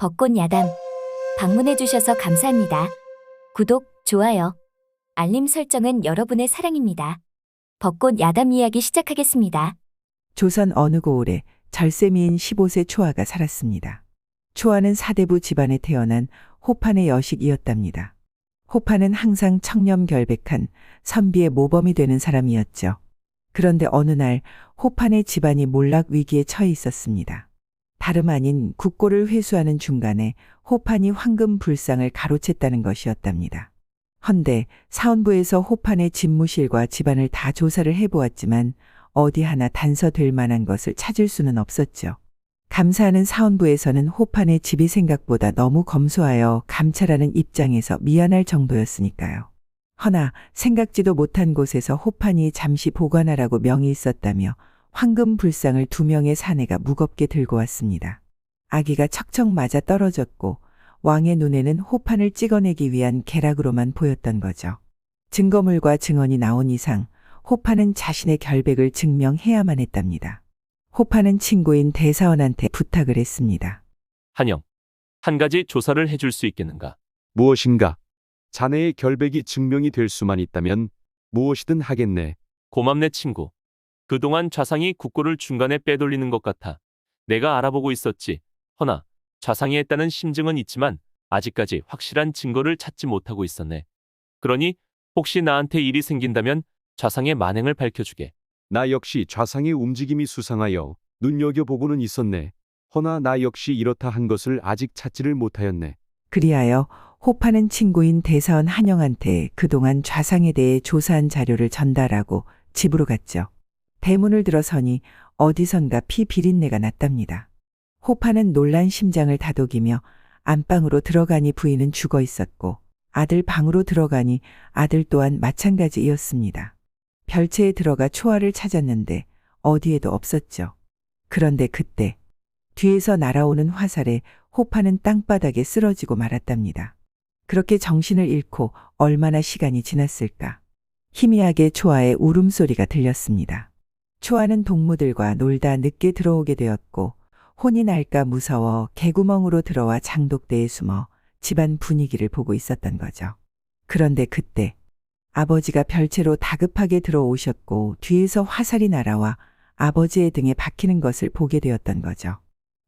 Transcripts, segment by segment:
벚꽃 야담 방문해주셔서 감사합니다. 구독, 좋아요, 알림 설정은 여러분의 사랑입니다. 벚꽃 야담 이야기 시작하겠습니다. 조선 어느 고을에 절세미인 15세 초아가 살았습니다. 초아는 사대부 집안에 태어난 호판의 여식이었답니다. 호판은 항상 청렴결백한 선비의 모범이 되는 사람이었죠. 그런데 어느 날 호판의 집안이 몰락 위기에 처해 있었습니다. 다름 아닌 국고를 회수하는 중간에 호판이 황금 불상을 가로챘다는 것이었답니다. 헌데 사원부에서 호판의 집무실과 집안을 다 조사를 해보았지만 어디 하나 단서될 만한 것을 찾을 수는 없었죠. 감사하는 사원부에서는 호판의 집이 생각보다 너무 검소하여 감찰하는 입장에서 미안할 정도였으니까요. 허나 생각지도 못한 곳에서 호판이 잠시 보관하라고 명이 있었다며 황금 불상을 2명의 사내가 무겁게 들고 왔습니다. 아기가 척척 맞아 떨어졌고 왕의 눈에는 호판을 찍어내기 위한 계략으로만 보였던 거죠. 증거물과 증언이 나온 이상 호판은 자신의 결백을 증명해야만 했답니다. 호판은 친구인 대사원한테 부탁을 했습니다. 한영, 한 가지 조사를 해줄 수 있겠는가? 무엇인가? 자네의 결백이 증명이 될 수만 있다면 무엇이든 하겠네. 고맙네 친구. 그동안 좌상이 국고를 중간에 빼돌리는 것 같아 내가 알아보고 있었지. 허나 좌상이 했다는 심증은 있지만 아직까지 확실한 증거를 찾지 못하고 있었네. 그러니 혹시 나한테 일이 생긴다면 좌상의 만행을 밝혀주게. 나 역시 좌상의 움직임이 수상하여 눈여겨보고는 있었네. 허나 나 역시 이렇다 한 것을 아직 찾지를 못하였네. 그리하여 호판은 친구인 대사원 한영한테 그동안 좌상에 대해 조사한 자료를 전달하고 집으로 갔죠. 대문을 들어서니 어디선가 피 비린내가 났답니다. 호판은 놀란 심장을 다독이며 안방으로 들어가니 부인은 죽어 있었고 아들 방으로 들어가니 아들 또한 마찬가지이었습니다. 별채에 들어가 초아를 찾았는데 어디에도 없었죠. 그런데 그때 뒤에서 날아오는 화살에 호판은 땅바닥에 쓰러지고 말았답니다. 그렇게 정신을 잃고 얼마나 시간이 지났을까. 희미하게 초아의 울음소리가 들렸습니다. 초아는 동무들과 놀다 늦게 들어오게 되었고 혼이 날까 무서워 개구멍으로 들어와 장독대에 숨어 집안 분위기를 보고 있었던 거죠. 그런데 그때 아버지가 별채로 다급하게 들어오셨고 뒤에서 화살이 날아와 아버지의 등에 박히는 것을 보게 되었던 거죠.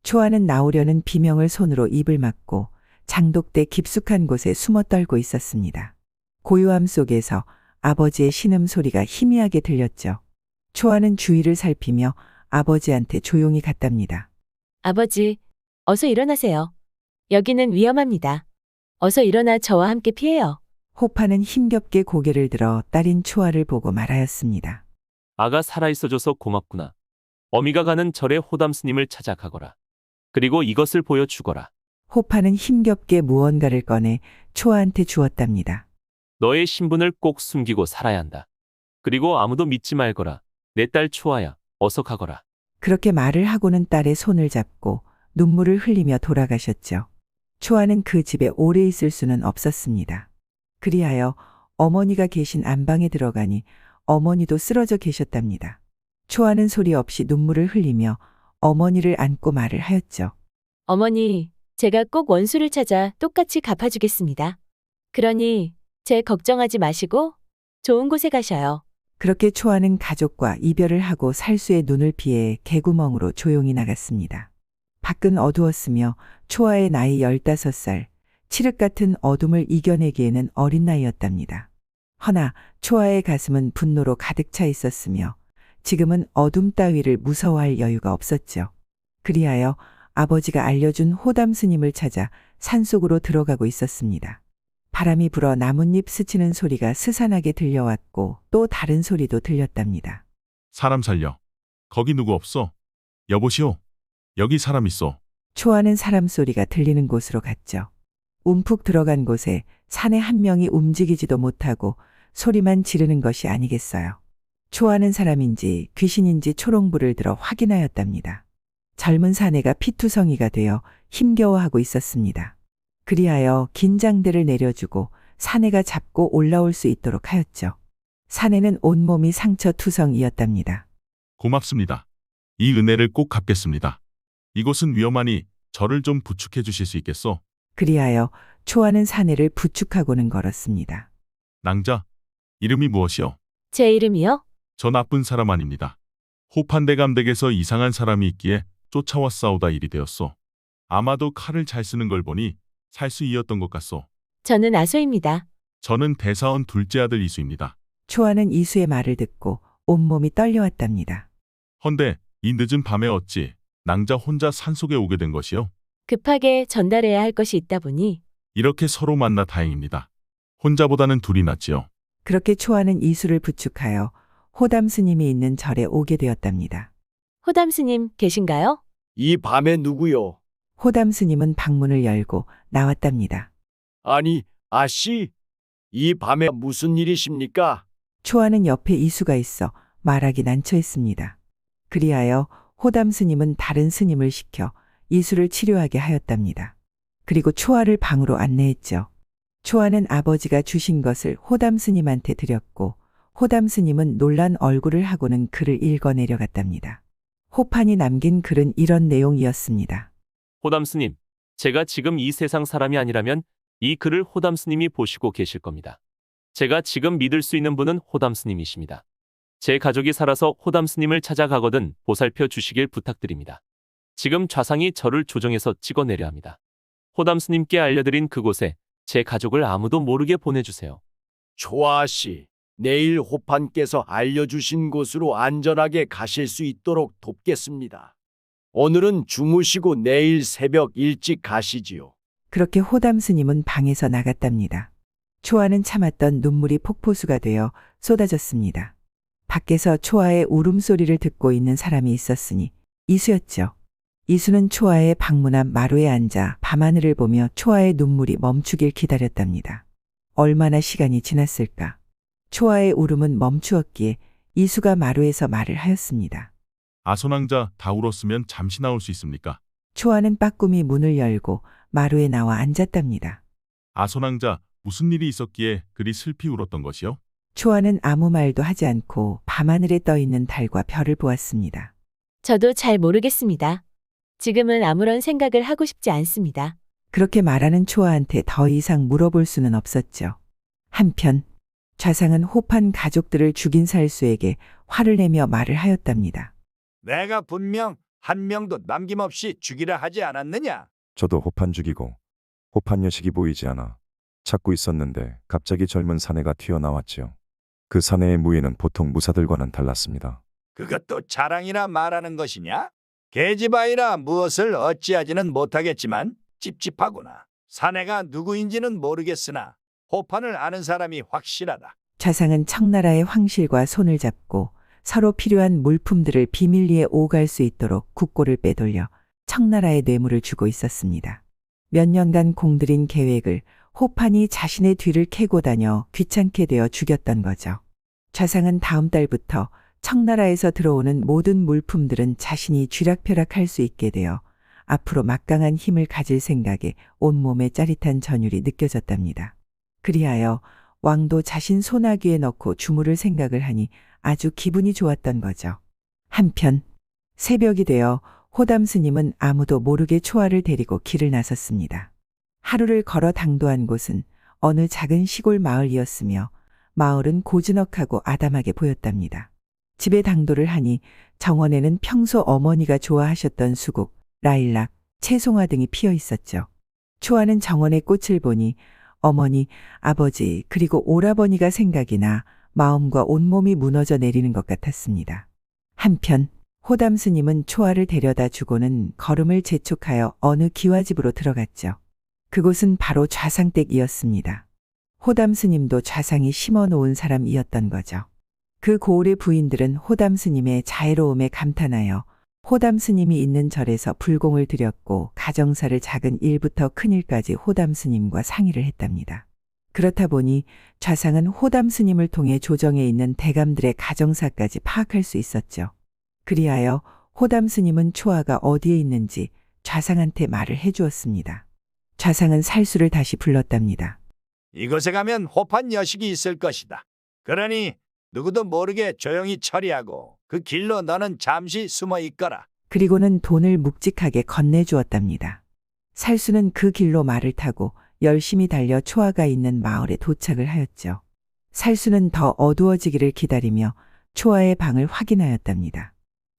초아는 나오려는 비명을 손으로 입을 막고 장독대 깊숙한 곳에 숨어 떨고 있었습니다. 고요함 속에서 아버지의 신음소리가 희미하게 들렸죠. 초아는 주위를 살피며 아버지한테 조용히 갔답니다. 아버지, 어서 일어나세요. 여기는 위험합니다. 어서 일어나 저와 함께 피해요. 호판은 힘겹게 고개를 들어 딸인 초아를 보고 말하였습니다. 아가 살아있어줘서 고맙구나. 어미가 가는 절에 호담 스님을 찾아가거라. 그리고 이것을 보여주거라. 호판은 힘겹게 무언가를 꺼내 초아한테 주었답니다. 너의 신분을 꼭 숨기고 살아야 한다. 그리고 아무도 믿지 말거라. 내 딸 초아야, 어서 가거라. 그렇게 말을 하고는 딸의 손을 잡고 눈물을 흘리며 돌아가셨죠. 초아는 그 집에 오래 있을 수는 없었습니다. 그리하여 어머니가 계신 안방에 들어가니 어머니도 쓰러져 계셨답니다. 초아는 소리 없이 눈물을 흘리며 어머니를 안고 말을 하였죠. 어머니, 제가 꼭 원수를 찾아 똑같이 갚아주겠습니다. 그러니 제 걱정하지 마시고 좋은 곳에 가셔요. 그렇게 초아는 가족과 이별을 하고 살수의 눈을 피해 개구멍으로 조용히 나갔습니다. 밖은 어두웠으며 초아의 나이 15살, 칠흑 같은 어둠을 이겨내기에는 어린 나이였답니다. 허나 초아의 가슴은 분노로 가득 차 있었으며 지금은 어둠 따위를 무서워할 여유가 없었죠. 그리하여 아버지가 알려준 호담 스님을 찾아 산속으로 들어가고 있었습니다. 바람이 불어 나뭇잎 스치는 소리가 스산하게 들려왔고 또 다른 소리도 들렸답니다. 사람 살려. 거기 누구 없어? 여보시오. 여기 사람 있어. 초아는 사람 소리가 들리는 곳으로 갔죠. 움푹 들어간 곳에 사내 한 명이 움직이지도 못하고 소리만 지르는 것이 아니겠어요. 초아는 사람인지 귀신인지 초롱불을 들어 확인하였답니다. 젊은 사내가 피투성이가 되어 힘겨워하고 있었습니다. 그리하여 긴장대를 내려주고 사내가 잡고 올라올 수 있도록 하였죠. 사내는 온몸이 상처투성이었답니다. 고맙습니다. 이 은혜를 꼭 갚겠습니다. 이곳은 위험하니 저를 좀 부축해 주실 수 있겠소? 그리하여 초아는 사내를 부축하고는 걸었습니다. 낭자, 이름이 무엇이오? 제 이름이요? 저 나쁜 사람 아닙니다. 호판대감 댁에서 이상한 사람이 있기에 쫓아왔사오다 일이 되었소. 아마도 칼을 잘 쓰는 걸 보니 살수이였던 것 같소. 저는 아소입니다. 저는 대사원 둘째 아들 이수입니다. 초아는 이수의 말을 듣고 온몸이 떨려왔답니다. 헌데 이 늦은 밤에 어찌 낭자 혼자 산속에 오게 된 것이요? 급하게 전달해야 할 것이 있다 보니 이렇게 서로 만나 다행입니다. 혼자보다는 둘이 낫지요. 그렇게 초아는 이수를 부축하여 호담 스님이 있는 절에 오게 되었답니다. 호담 스님 계신가요? 이 밤에 누구요? 호담 스님은 방문을 열고 나왔답니다. 아니, 아씨, 이 밤에 무슨 일이십니까? 초아는 옆에 이수가 있어 말하기 난처했습니다. 그리하여 호담 스님은 다른 스님을 시켜 이수를 치료하게 하였답니다. 그리고 초아를 방으로 안내했죠. 초아는 아버지가 주신 것을 호담 스님한테 드렸고 호담 스님은 놀란 얼굴을 하고는 글을 읽어 내려갔답니다. 호판이 남긴 글은 이런 내용이었습니다. 호담 스님, 제가 지금 이 세상 사람이 아니라면 이 글을 호담 스님이 보시고 계실 겁니다. 제가 지금 믿을 수 있는 분은 호담 스님이십니다. 제 가족이 살아서 호담 스님을 찾아가거든 보살펴 주시길 부탁드립니다. 지금 좌상이 저를 조정해서 찍어내려 합니다. 호담 스님께 알려드린 그곳에 제 가족을 아무도 모르게 보내주세요. 초아씨, 내일 호판께서 알려주신 곳으로 안전하게 가실 수 있도록 돕겠습니다. 오늘은 주무시고 내일 새벽 일찍 가시지요. 그렇게 호담 스님은 방에서 나갔답니다. 초아는 참았던 눈물이 폭포수가 되어 쏟아졌습니다. 밖에서 초아의 울음소리를 듣고 있는 사람이 있었으니 이수였죠. 이수는 초아의 방문 앞 마루에 앉아 밤하늘을 보며 초아의 눈물이 멈추길 기다렸답니다. 얼마나 시간이 지났을까? 초아의 울음은 멈추었기에 이수가 마루에서 말을 하였습니다. 아소낭자 다 울었으면 잠시 나올 수 있습니까? 초아는 빠꾸미 문을 열고 마루에 나와 앉았답니다. 아소낭자 무슨 일이 있었기에 그리 슬피 울었던 것이요? 초아는 아무 말도 하지 않고 밤하늘에 떠 있는 달과 별을 보았습니다. 저도 잘 모르겠습니다. 지금은 아무런 생각을 하고 싶지 않습니다. 그렇게 말하는 초아한테 더 이상 물어볼 수는 없었죠. 한편 좌상은 호판 가족들을 죽인 살수에게 화를 내며 말을 하였답니다. 내가 분명 한 명도 남김없이 죽이라 하지 않았느냐? 저도 호판 죽이고 호판 녀식이 보이지 않아 찾고 있었는데 갑자기 젊은 사내가 튀어나왔지요. 그 사내의 무예는 보통 무사들과는 달랐습니다. 그것도 자랑이나 말하는 것이냐? 계집아이라 무엇을 어찌하지는 못하겠지만 찝찝하구나. 사내가 누구인지는 모르겠으나 호판을 아는 사람이 확실하다. 좌상은 청나라의 황실과 손을 잡고 서로 필요한 물품들을 비밀리에 오갈 수 있도록 국고를 빼돌려 청나라의 뇌물을 주고 있었습니다. 몇 년간 공들인 계획을 호판이 자신의 뒤를 캐고 다녀 귀찮게 되어 죽였던 거죠. 좌상은 다음 달부터 청나라에서 들어오는 모든 물품들은 자신이 쥐락펴락할 수 있게 되어 앞으로 막강한 힘을 가질 생각에 온몸에 짜릿한 전율이 느껴졌답니다. 그리하여 왕도 자신 소나귀에 넣고 주무를 생각을 하니 아주 기분이 좋았던 거죠. 한편 새벽이 되어 호담 스님은 아무도 모르게 초아를 데리고 길을 나섰습니다. 하루를 걸어 당도한 곳은 어느 작은 시골 마을이었으며 마을은 고즈넉하고 아담하게 보였답니다. 집에 당도를 하니 정원에는 평소 어머니가 좋아하셨던 수국, 라일락, 채송화 등이 피어 있었죠. 초아는 정원의 꽃을 보니 어머니, 아버지, 그리고 오라버니가 생각이 나 마음과 온몸이 무너져 내리는 것 같았습니다. 한편 호담 스님은 초아를 데려다 주고는 걸음을 재촉하여 어느 기와집으로 들어갔죠. 그곳은 바로 좌상댁이었습니다. 호담 스님도 좌상이 심어놓은 사람이었던 거죠. 그 고을의 부인들은 호담 스님의 자애로움에 감탄하여 호담 스님이 있는 절에서 불공을 드렸고 가정사를 작은 일부터 큰 일까지 호담 스님과 상의를 했답니다. 그렇다 보니 좌상은 호담 스님을 통해 조정에 있는 대감들의 가정사까지 파악할 수 있었죠. 그리하여 호담 스님은 초아가 어디에 있는지 좌상한테 말을 해주었습니다. 좌상은 살수를 다시 불렀답니다. 이곳에 가면 호판 여식이 있을 것이다. 그러니 누구도 모르게 조용히 처리하고 그 길로 너는 잠시 숨어 있거라. 그리고는 돈을 묵직하게 건네주었답니다. 살수는 그 길로 말을 타고 열심히 달려 초아가 있는 마을에 도착을 하였죠. 살수는 더 어두워지기를 기다리며 초아의 방을 확인하였답니다.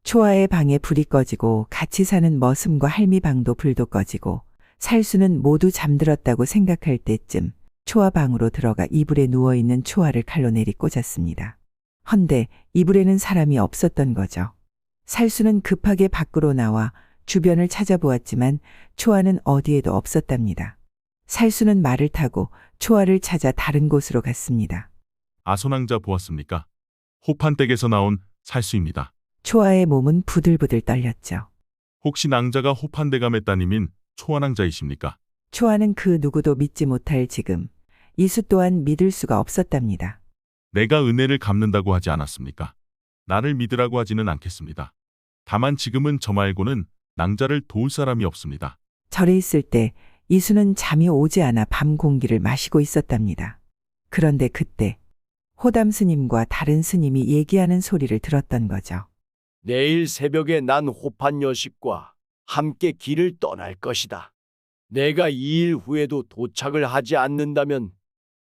초아의 방에 불이 꺼지고 같이 사는 머슴과 할미 방도 불도 꺼지고 살수는 모두 잠들었다고 생각할 때쯤 초아 방으로 들어가 이불에 누워있는 초아를 칼로 내리 꽂았습니다. 헌데 이불에는 사람이 없었던 거죠. 살수는 급하게 밖으로 나와 주변을 찾아보았지만 초아는 어디에도 없었답니다. 살수는 말을 타고 초아를 찾아 다른 곳으로 갔습니다. 아소낭자 보았습니까? 호판댁에서 나온 살수입니다. 초아의 몸은 부들부들 떨렸죠. 혹시 낭자가 호판대감의 따님인 초아낭자이십니까? 초아는 그 누구도 믿지 못할 지금 이수 또한 믿을 수가 없었답니다. 내가 은혜를 갚는다고 하지 않았습니까? 나를 믿으라고 하지는 않겠습니다. 다만 지금은 저 말고는 낭자를 도울 사람이 없습니다. 절에 있을 때 이수는 잠이 오지 않아 밤 공기를 마시고 있었답니다. 그런데 그때 호담 스님과 다른 스님이 얘기하는 소리를 들었던 거죠. 내일 새벽에 난 호판 여식과 함께 길을 떠날 것이다. 내가 2일 후에도 도착을 하지 않는다면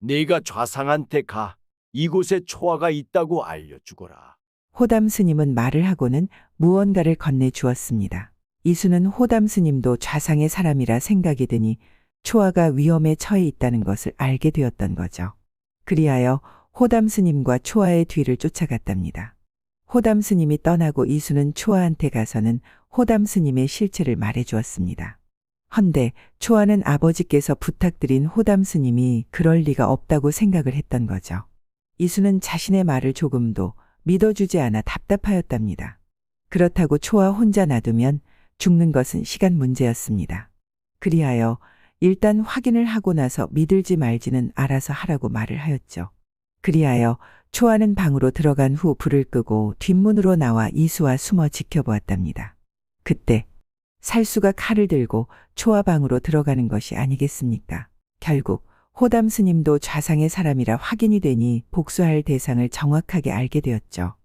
네가 좌상한테 가 이곳에 초아가 있다고 알려주거라. 호담 스님은 말을 하고는 무언가를 건네주었습니다. 이수는 호담 스님도 좌상의 사람이라 생각이 드니 초아가 위험에 처해 있다는 것을 알게 되었던 거죠. 그리하여 호담 스님과 초아의 뒤를 쫓아갔답니다. 호담 스님이 떠나고 이수는 초아한테 가서는 호담 스님의 실체를 말해주었습니다. 헌데 초아는 아버지께서 부탁드린 호담 스님이 그럴 리가 없다고 생각을 했던 거죠. 이수는 자신의 말을 조금도 믿어주지 않아 답답하였답니다. 그렇다고 초아 혼자 놔두면 죽는 것은 시간 문제였습니다. 그리하여 일단 확인을 하고 나서 믿을지 말지는 알아서 하라고 말을 하였죠. 그리하여 초아는 방으로 들어간 후 불을 끄고 뒷문으로 나와 이수와 숨어 지켜보았답니다. 그때 살수가 칼을 들고 초아 방으로 들어가는 것이 아니겠습니까? 결국 호담 스님도 좌상의 사람이라 확인이 되니 복수할 대상을 정확하게 알게 되었죠.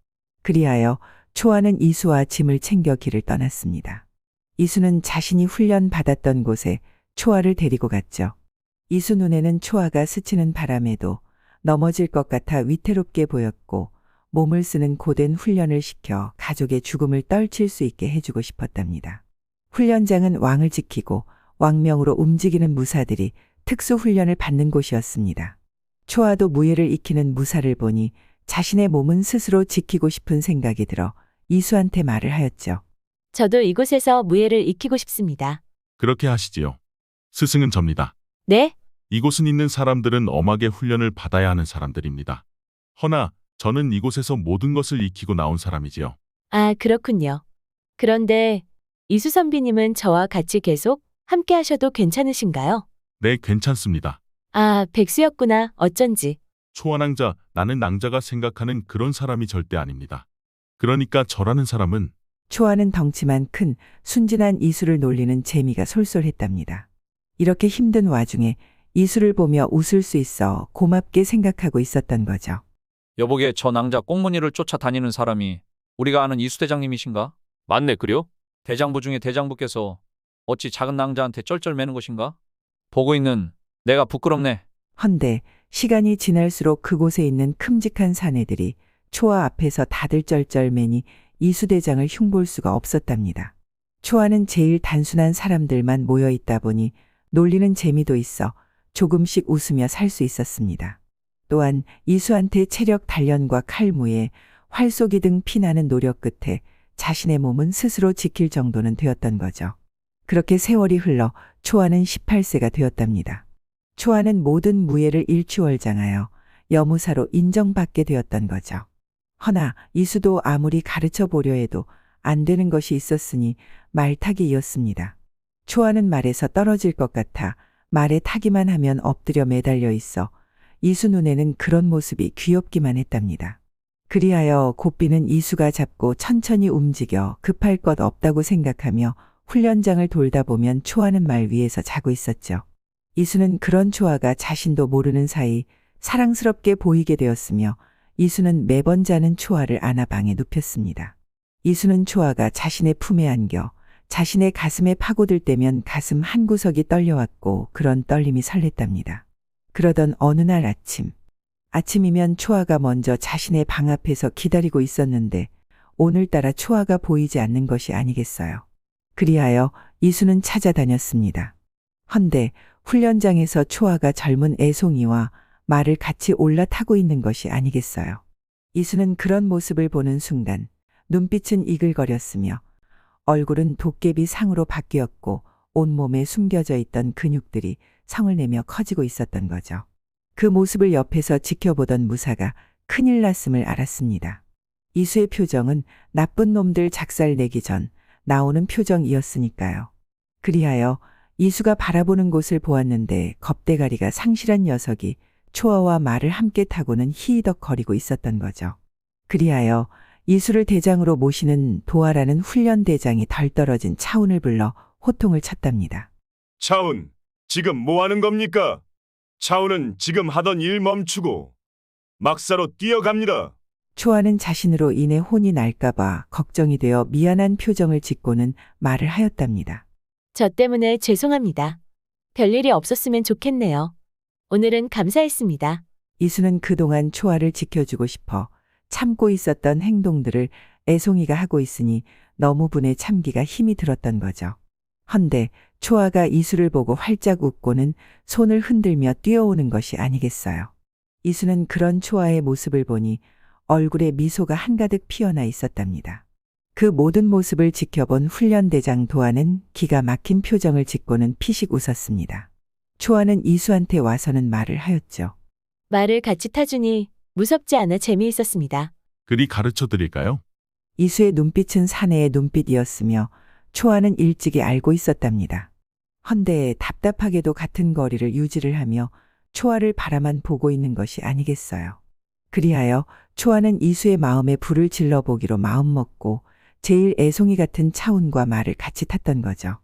그리하여 초아는 이수와 짐을 챙겨 길을 떠났습니다. 이수는 자신이 훈련 받았던 곳에 초아를 데리고 갔죠. 이수 눈에는 초아가 스치는 바람에도 넘어질 것 같아 위태롭게 보였고 몸을 쓰는 고된 훈련을 시켜 가족의 죽음을 떨칠 수 있게 해주고 싶었답니다. 훈련장은 왕을 지키고 왕명으로 움직이는 무사들이 특수훈련을 받는 곳이었습니다. 초아도 무예를 익히는 무사를 보니 자신의 몸은 스스로 지키고 싶은 생각이 들어 이수한테 말을 하였죠. 저도 이곳에서 무예를 익히고 싶습니다. 그렇게 하시지요. 스승은 접니다. 네? 이곳은 있는 사람들은 엄하게 훈련을 받아야 하는 사람들입니다. 허나 저는 이곳에서 모든 것을 익히고 나온 사람이지요. 아, 그렇군요. 그런데 이수 선비님은 저와 같이 계속 함께 하셔도 괜찮으신가요? 네, 괜찮습니다. 아, 백수였구나. 어쩐지. 초아낭자, 나는 낭자가 생각하는 그런 사람이 절대 아닙니다. 그러니까 저라는 사람은 초아는 덩치만 큰 순진한 이수를 놀리는 재미가 솔솔했답니다. 이렇게 힘든 와중에 이수를 보며 웃을 수 있어 고맙게 생각하고 있었던 거죠. 여보게 저 낭자 꽁무니를 쫓아다니는 사람이 우리가 아는 이수 대장님이신가? 맞네, 그려? 대장부 중에 대장부께서 어찌 작은 낭자한테 쩔쩔매는 것인가? 보고 있는 내가 부끄럽네. 헌데 시간이 지날수록 그곳에 있는 큼직한 사내들이 초아 앞에서 다들 쩔쩔매니 이수대장을 흉볼 수가 없었답니다. 초아는 제일 단순한 사람들만 모여 있다 보니 놀리는 재미도 있어 조금씩 웃으며 살 수 있었습니다. 또한 이수한테 체력 단련과 칼무에 활쏘기 등 피나는 노력 끝에 자신의 몸은 스스로 지킬 정도는 되었던 거죠. 그렇게 세월이 흘러 초아는 18세가 되었답니다. 초아는 모든 무예를 일취월장하여 여무사로 인정받게 되었던 거죠. 허나 이수도 아무리 가르쳐 보려 해도 안 되는 것이 있었으니 말타기이었습니다. 초아는 말에서 떨어질 것 같아 말에 타기만 하면 엎드려 매달려 있어 이수 눈에는 그런 모습이 귀엽기만 했답니다. 그리하여 고삐는 이수가 잡고 천천히 움직여 급할 것 없다고 생각하며 훈련장을 돌다 보면 초아는 말 위에서 자고 있었죠. 이수는 그런 초아가 자신도 모르는 사이 사랑스럽게 보이게 되었으며 이수는 매번 자는 초아를 안아 방에 눕혔습니다. 이수는 초아가 자신의 품에 안겨 자신의 가슴에 파고들 때면 가슴 한 구석이 떨려왔고 그런 떨림이 설렜답니다. 그러던 어느 날 아침이면 초아가 먼저 자신의 방 앞에서 기다리고 있었는데 오늘따라 초아가 보이지 않는 것이 아니겠어요. 그리하여 이수는 찾아다녔습니다. 헌데 훈련장에서 초아가 젊은 애송이와 말을 같이 올라타고 있는 것이 아니겠어요. 이수는 그런 모습을 보는 순간 눈빛은 이글거렸으며 얼굴은 도깨비 상으로 바뀌었고 온몸에 숨겨져 있던 근육들이 성을 내며 커지고 있었던 거죠. 그 모습을 옆에서 지켜보던 무사가 큰일 났음을 알았습니다. 이수의 표정은 나쁜 놈들 작살 내기 전 나오는 표정이었으니까요. 그리하여 이수가 바라보는 곳을 보았는데 겁대가리가 상실한 녀석이 초아와 말을 함께 타고는 히이덕거리고 있었던 거죠. 그리하여 이수를 대장으로 모시는 도아라는 훈련대장이 덜 떨어진 차운을 불러 호통을 쳤답니다. 차운, 지금 뭐 하는 겁니까? 차운은 지금 하던 일 멈추고 막사로 뛰어갑니다. 초아는 자신으로 인해 혼이 날까봐 걱정이 되어 미안한 표정을 짓고는 말을 하였답니다. 저 때문에 죄송합니다. 별일이 없었으면 좋겠네요. 오늘은 감사했습니다. 이수는 그동안 초아를 지켜주고 싶어 참고 있었던 행동들을 애송이가 하고 있으니 너무 분에 참기가 힘이 들었던 거죠. 헌데 초아가 이수를 보고 활짝 웃고는 손을 흔들며 뛰어오는 것이 아니겠어요. 이수는 그런 초아의 모습을 보니 얼굴에 미소가 한가득 피어나 있었답니다. 그 모든 모습을 지켜본 훈련대장 도아는 기가 막힌 표정을 짓고는 피식 웃었습니다. 초아는 이수한테 와서는 말을 하였죠. 말을 같이 타주니 무섭지 않아 재미있었습니다. 그리 가르쳐 드릴까요? 이수의 눈빛은 사내의 눈빛이었으며 초아는 일찍이 알고 있었답니다. 헌데 답답하게도 같은 거리를 유지를 하며 초아를 바라만 보고 있는 것이 아니겠어요. 그리하여 초아는 이수의 마음에 불을 질러보기로 마음먹고 제일 애송이 같은 차운과 말을 같이 탔던 거죠.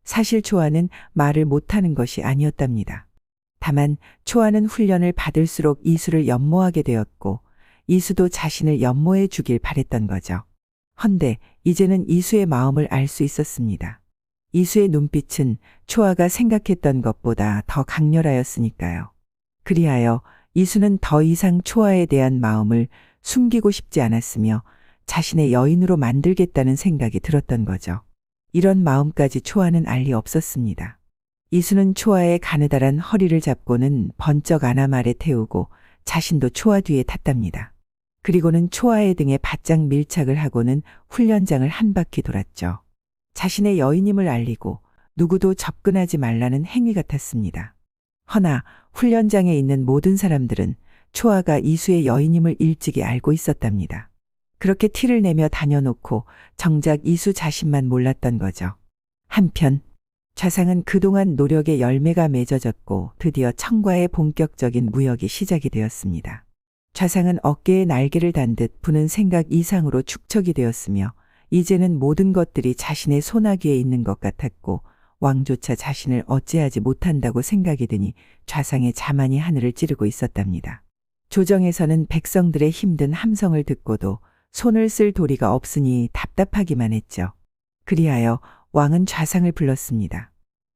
사실 초아는 말을 못하는 것이 아니었답니다. 다만 초아는 훈련을 받을수록 이수를 연모하게 되었고 이수도 자신을 연모해 주길 바랬던 거죠. 헌데 이제는 이수의 마음을 알 수 있었습니다. 이수의 눈빛은 초아가 생각했던 것보다 더 강렬하였으니까요. 그리하여 이수는 더 이상 초아에 대한 마음을 숨기고 싶지 않았으며 자신의 여인으로 만들겠다는 생각이 들었던 거죠. 이런 마음까지 초아는 알 리 없었습니다. 이수는 초아의 가느다란 허리를 잡고는 번쩍 안아 말에 태우고 자신도 초아 뒤에 탔답니다. 그리고는 초아의 등에 바짝 밀착을 하고는 훈련장을 한 바퀴 돌았죠. 자신의 여인임을 알리고 누구도 접근하지 말라는 행위 같았습니다. 허나 훈련장에 있는 모든 사람들은 초아가 이수의 여인임을 일찍이 알고 있었답니다. 그렇게 티를 내며 다녀놓고 정작 이수 자신만 몰랐던 거죠. 한편 좌상은 그동안 노력의 열매가 맺어졌고 드디어 청과의 본격적인 무역이 시작이 되었습니다. 좌상은 어깨에 날개를 단 듯 부는 생각 이상으로 축척이 되었으며 이제는 모든 것들이 자신의 손아귀에 있는 것 같았고 왕조차 자신을 어찌하지 못한다고 생각이 드니 좌상의 자만이 하늘을 찌르고 있었답니다. 조정에서는 백성들의 힘든 함성을 듣고도 손을 쓸 도리가 없으니 답답하기만 했죠. 그리하여 왕은 좌상을 불렀습니다.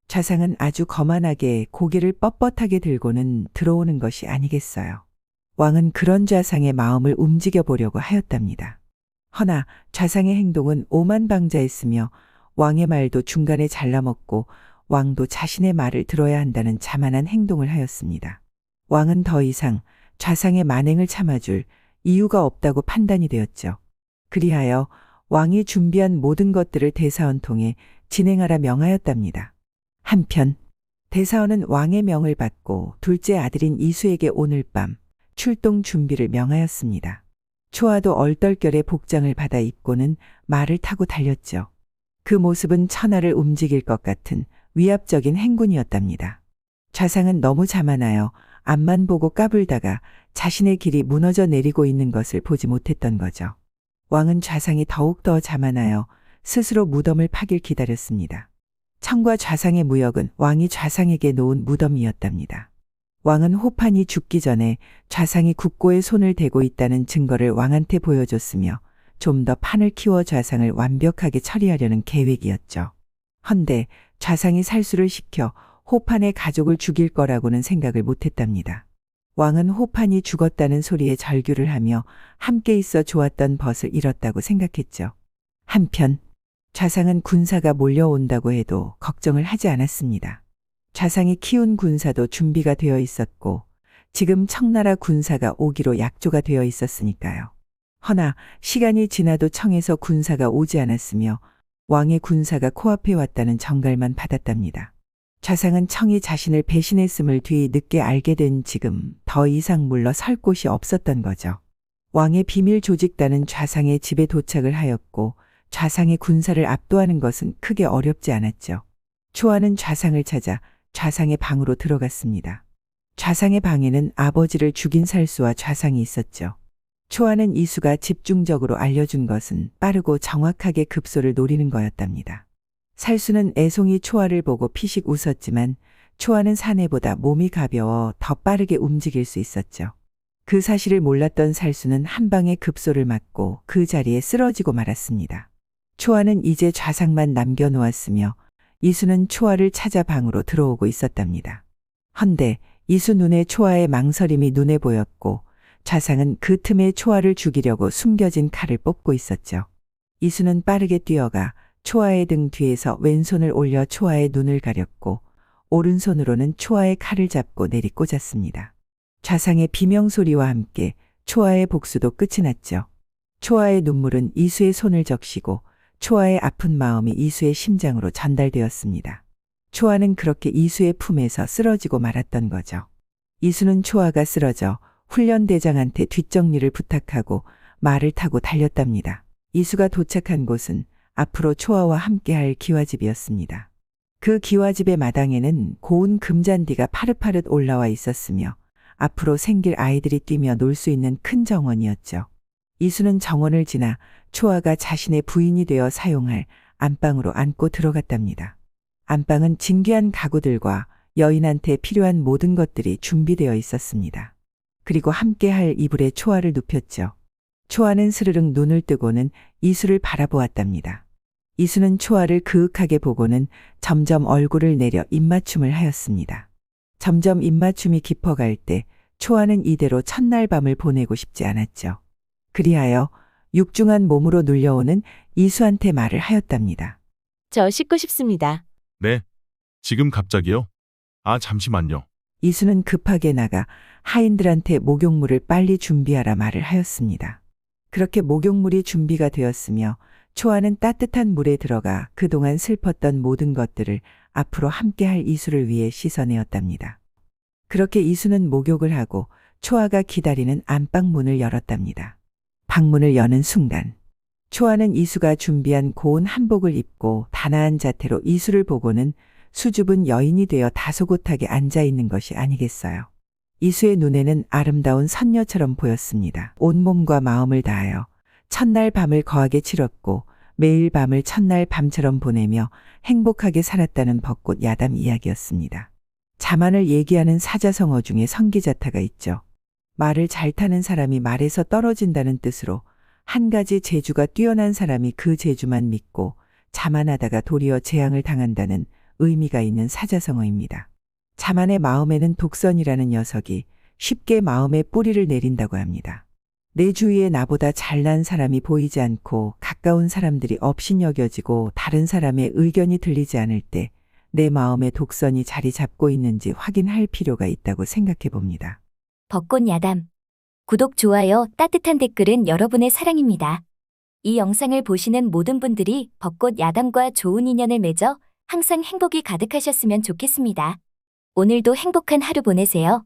좌상은 아주 거만하게 고개를 뻣뻣하게 들고는 들어오는 것이 아니겠어요. 왕은 그런 좌상의 마음을 움직여 보려고 하였답니다. 허나 좌상의 행동은 오만방자했으며 왕의 말도 중간에 잘라먹고 왕도 자신의 말을 들어야 한다는 자만한 행동을 하였습니다. 왕은 더 이상 좌상의 만행을 참아줄 이유가 없다고 판단이 되었죠. 그리하여 왕이 준비한 모든 것들을 대사원 통해 진행하라 명하였답니다. 한편 대사원은 왕의 명을 받고 둘째 아들인 이수에게 오늘 밤 출동 준비를 명하였습니다. 초아도 얼떨결에 복장을 받아 입고는 말을 타고 달렸죠. 그 모습은 천하를 움직일 것 같은 위압적인 행군이었답니다. 좌상은 너무 자만하여 앞만 보고 까불다가 자신의 길이 무너져 내리고 있는 것을 보지 못했던 거죠. 왕은 좌상이 더욱더 자만하여 스스로 무덤을 파길 기다렸습니다. 청과 좌상의 무역은 왕이 좌상에게 놓은 무덤이었답니다. 왕은 호판이 죽기 전에 좌상이 국고에 손을 대고 있다는 증거를 왕한테 보여줬으며 좀 더 판을 키워 좌상을 완벽하게 처리하려는 계획이었죠. 헌데 좌상이 살수를 시켜 호판의 가족을 죽일 거라고는 생각을 못했답니다. 왕은 호판이 죽었다는 소리에 절규를 하며 함께 있어 좋았던 벗을 잃었다고 생각했죠. 한편 좌상은 군사가 몰려온다고 해도 걱정을 하지 않았습니다. 좌상이 키운 군사도 준비가 되어 있었고 지금 청나라 군사가 오기로 약조가 되어 있었으니까요. 허나 시간이 지나도 청에서 군사가 오지 않았으며 왕의 군사가 코앞에 왔다는 정갈만 받았답니다. 좌상은 청이 자신을 배신했음을 뒤늦게 알게 된 지금 더 이상 물러설 곳이 없었던 거죠. 왕의 비밀 조직단은 좌상의 집에 도착을 하였고 좌상의 군사를 압도하는 것은 크게 어렵지 않았죠. 초아는 좌상을 찾아 좌상의 방으로 들어갔습니다. 좌상의 방에는 아버지를 죽인 살수와 좌상이 있었죠. 초아는 이수가 집중적으로 알려준 것은 빠르고 정확하게 급소를 노리는 거였답니다. 살수는 애송이 초아를 보고 피식 웃었지만 초아는 사내보다 몸이 가벼워 더 빠르게 움직일 수 있었죠. 그 사실을 몰랐던 살수는 한 방의 급소를 맞고 그 자리에 쓰러지고 말았습니다. 초아는 이제 좌상만 남겨놓았으며 이수는 초아를 찾아 방으로 들어오고 있었답니다. 헌데 이수 눈에 초아의 망설임이 눈에 보였고 좌상은 그 틈에 초아를 죽이려고 숨겨진 칼을 뽑고 있었죠. 이수는 빠르게 뛰어가 초아의 등 뒤에서 왼손을 올려 초아의 눈을 가렸고 오른손으로는 초아의 칼을 잡고 내리꽂았습니다. 좌상의 비명소리와 함께 초아의 복수도 끝이 났죠. 초아의 눈물은 이수의 손을 적시고 초아의 아픈 마음이 이수의 심장으로 전달되었습니다. 초아는 그렇게 이수의 품에서 쓰러지고 말았던 거죠. 이수는 초아가 쓰러져 훈련대장한테 뒷정리를 부탁하고 말을 타고 달렸답니다. 이수가 도착한 곳은 앞으로 초아와 함께할 기와집이었습니다. 그 기와집의 마당에는 고운 금잔디가 파릇파릇 올라와 있었으며 앞으로 생길 아이들이 뛰며 놀 수 있는 큰 정원이었죠. 이수는 정원을 지나 초아가 자신의 부인이 되어 사용할 안방으로 안고 들어갔답니다. 안방은 진귀한 가구들과 여인한테 필요한 모든 것들이 준비되어 있었습니다. 그리고 함께할 이불에 초아를 눕혔죠. 초아는 스르륵 눈을 뜨고는 이수를 바라보았답니다. 이수는 초아를 그윽하게 보고는 점점 얼굴을 내려 입맞춤을 하였습니다. 점점 입맞춤이 깊어갈 때 초아는 이대로 첫날 밤을 보내고 싶지 않았죠. 그리하여 육중한 몸으로 눌려오는 이수한테 말을 하였답니다. 저 씻고 싶습니다. 네. 지금 갑자기요? 아, 잠시만요. 이수는 급하게 나가 하인들한테 목욕물을 빨리 준비하라 말을 하였습니다. 그렇게 목욕물이 준비가 되었으며 초아는 따뜻한 물에 들어가 그동안 슬펐던 모든 것들을 앞으로 함께할 이수를 위해 씻어내었답니다. 그렇게 이수는 목욕을 하고 초아가 기다리는 안방 문을 열었답니다. 방문을 여는 순간 초아는 이수가 준비한 고운 한복을 입고 단아한 자태로 이수를 보고는 수줍은 여인이 되어 다소곳하게 앉아있는 것이 아니겠어요. 이수의 눈에는 아름다운 선녀처럼 보였습니다. 온몸과 마음을 다하여 첫날 밤을 거하게 치렀고 매일 밤을 첫날 밤처럼 보내며 행복하게 살았다는 벚꽃 야담 이야기였습니다. 자만을 얘기하는 사자성어 중에 성기자타가 있죠. 말을 잘 타는 사람이 말에서 떨어진다는 뜻으로 한 가지 재주가 뛰어난 사람이 그 재주만 믿고 자만하다가 도리어 재앙을 당한다는 의미가 있는 사자성어입니다. 자만의 마음에는 독선이라는 녀석이 쉽게 마음에 뿌리를 내린다고 합니다. 내 주위에 나보다 잘난 사람이 보이지 않고 가까운 사람들이 업신여겨지고 다른 사람의 의견이 들리지 않을 때 내 마음에 독선이 자리 잡고 있는지 확인할 필요가 있다고 생각해 봅니다. 벚꽃 야담. 구독, 좋아요, 따뜻한 댓글은 여러분의 사랑입니다. 이 영상을 보시는 모든 분들이 벚꽃 야담과 좋은 인연을 맺어 항상 행복이 가득하셨으면 좋겠습니다. 오늘도 행복한 하루 보내세요.